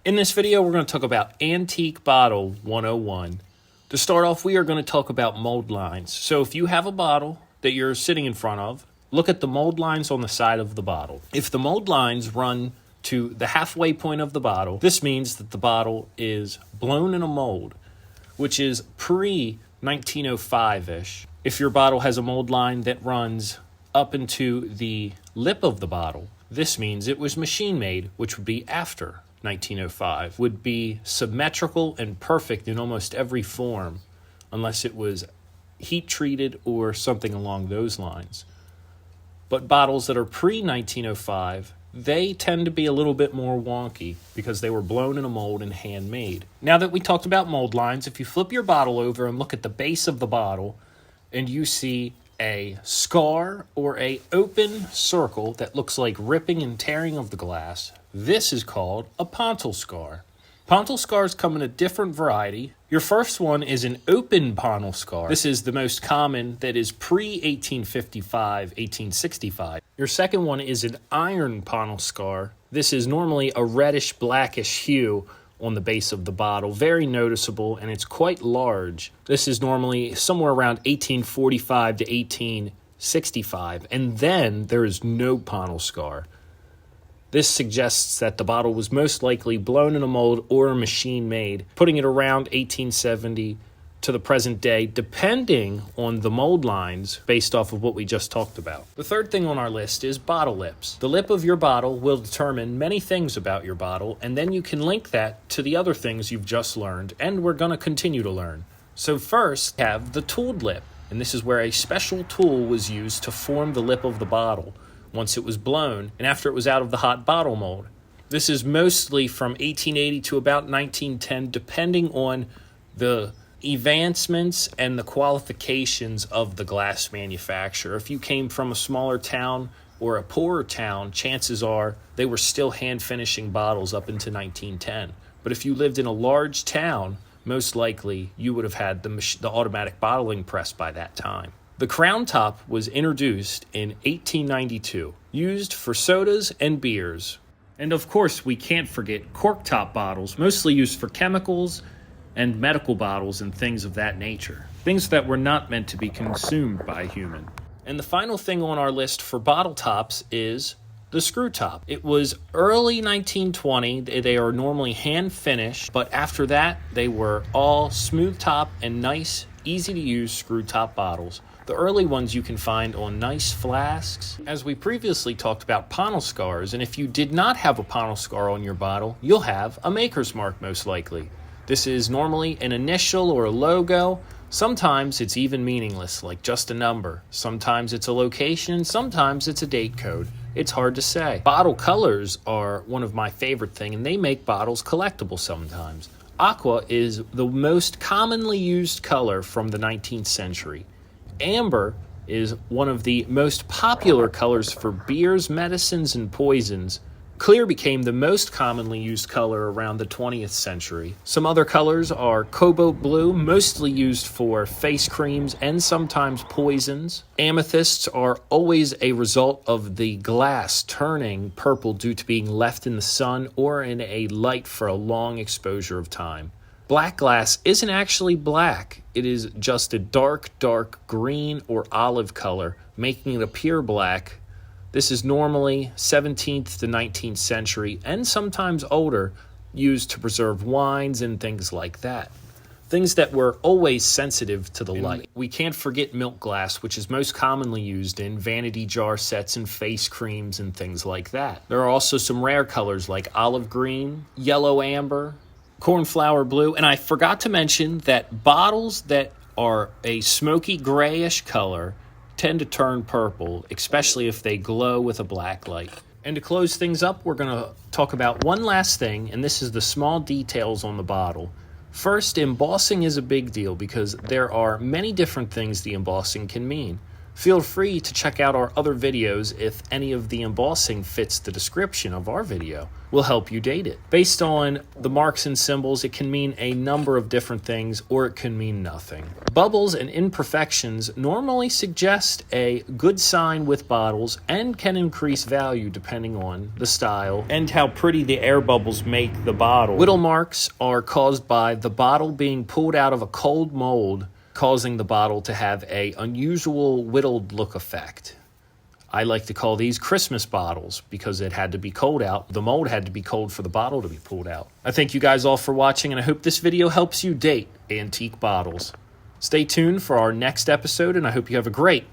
In this video, we're going to talk about Antique Bottle 101. To start off, we are going to talk about mold lines. So if you have a bottle that you're sitting in front of, look at the mold lines on the side of the bottle. If the mold lines run to the halfway point of the bottle, this means that the bottle is blown in a mold, which is pre-1905-ish. If your bottle has a mold line that runs up into the lip of the bottle, this means it was machine made, which would be after 1905, would be symmetrical and perfect in almost every form, unless it was heat treated or something along those lines. But bottles that are pre-1905, they tend to be a little bit more wonky because they were blown in a mold and handmade. Now that we talked about mold lines, if you flip your bottle over and look at the base of the bottle and you see a scar or a open circle that looks like ripping and tearing of the glass, this is called a Pontil scar. Pontil scars come in a different variety. Your first one is an open Pontil scar. This is the most common, that is pre-1855, 1865. Your second one is an iron Pontil scar. This is normally a reddish blackish hue on the base of the bottle, very noticeable, and it's quite large. This is normally somewhere around 1845 to 1865, and then there is no Pontil scar. This suggests that the bottle was most likely blown in a mold or machine made, putting it around 1870 to the present day, depending on the mold lines based off of what we just talked about. The third thing on our list is bottle lips. The lip of your bottle will determine many things about your bottle, and then you can link that to the other things you've just learned, and we're going to continue to learn. So first, we have the tooled lip, and this is where a special tool was used to form the lip of the bottle once it was blown and after it was out of the hot bottle mold. This is mostly from 1880 to about 1910, depending on the advancements and the qualifications of the glass manufacturer. If you came from a smaller town or a poorer town, chances are they were still hand finishing bottles up into 1910. But if you lived in a large town, most likely you would have had the automatic bottling press by that time. The crown top was introduced in 1892, used for sodas and beers. And of course, we can't forget cork top bottles, mostly used for chemicals and medical bottles and things of that nature. Things that were not meant to be consumed by a human. And the final thing on our list for bottle tops is the screw top. It was early 1920. They are normally hand finished, but after that, they were all smooth top and nice, easy to use screw top bottles. The early ones you can find on nice flasks. As we previously talked about Pontil scars, and if you did not have a Pontil scar on your bottle, you'll have a maker's mark most likely. This is normally an initial or a logo. Sometimes it's even meaningless, like just a number. Sometimes it's a location, sometimes it's a date code. It's hard to say. Bottle colors are one of my favorite things, and they make bottles collectible sometimes. Aqua is the most commonly used color from the 19th century. Amber is one of the most popular colors for beers, medicines, and poisons. Clear became the most commonly used color around the 20th century. Some other colors are cobalt blue, mostly used for face creams and sometimes poisons. Amethysts are always a result of the glass turning purple due to being left in the sun or in a light for a long exposure of time. Black glass isn't actually black. It is just a dark green or olive color, making it appear black. This is normally 17th to 19th century and sometimes older, used to preserve wines and things like that. Things that were always sensitive to the light. We can't forget milk glass, which is most commonly used in vanity jar sets and face creams and things like that. There are also some rare colors like olive green, yellow amber, cornflower blue, and I forgot to mention that bottles that are a smoky grayish color tend to turn purple, especially if they glow with a black light. And to close things up, we're going to talk about one last thing, and this is the small details on the bottle. First, embossing is a big deal because there are many different things the embossing can mean. Feel free to check out our other videos if any of the embossing fits the description of our video. We'll help you date it. Based on the marks and symbols, it can mean a number of different things, or it can mean nothing. Bubbles and imperfections normally suggest a good sign with bottles and can increase value depending on the style and how pretty the air bubbles make the bottle. Whittle marks are caused by the bottle being pulled out of a cold mold, causing the bottle to have an unusual whittled look effect. I like to call these Christmas bottles because it had to be cold out. The mold had to be cold for the bottle to be pulled out. I thank you guys all for watching, and I hope this video helps you date antique bottles. Stay tuned for our next episode, and I hope you have a great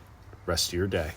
rest of your day.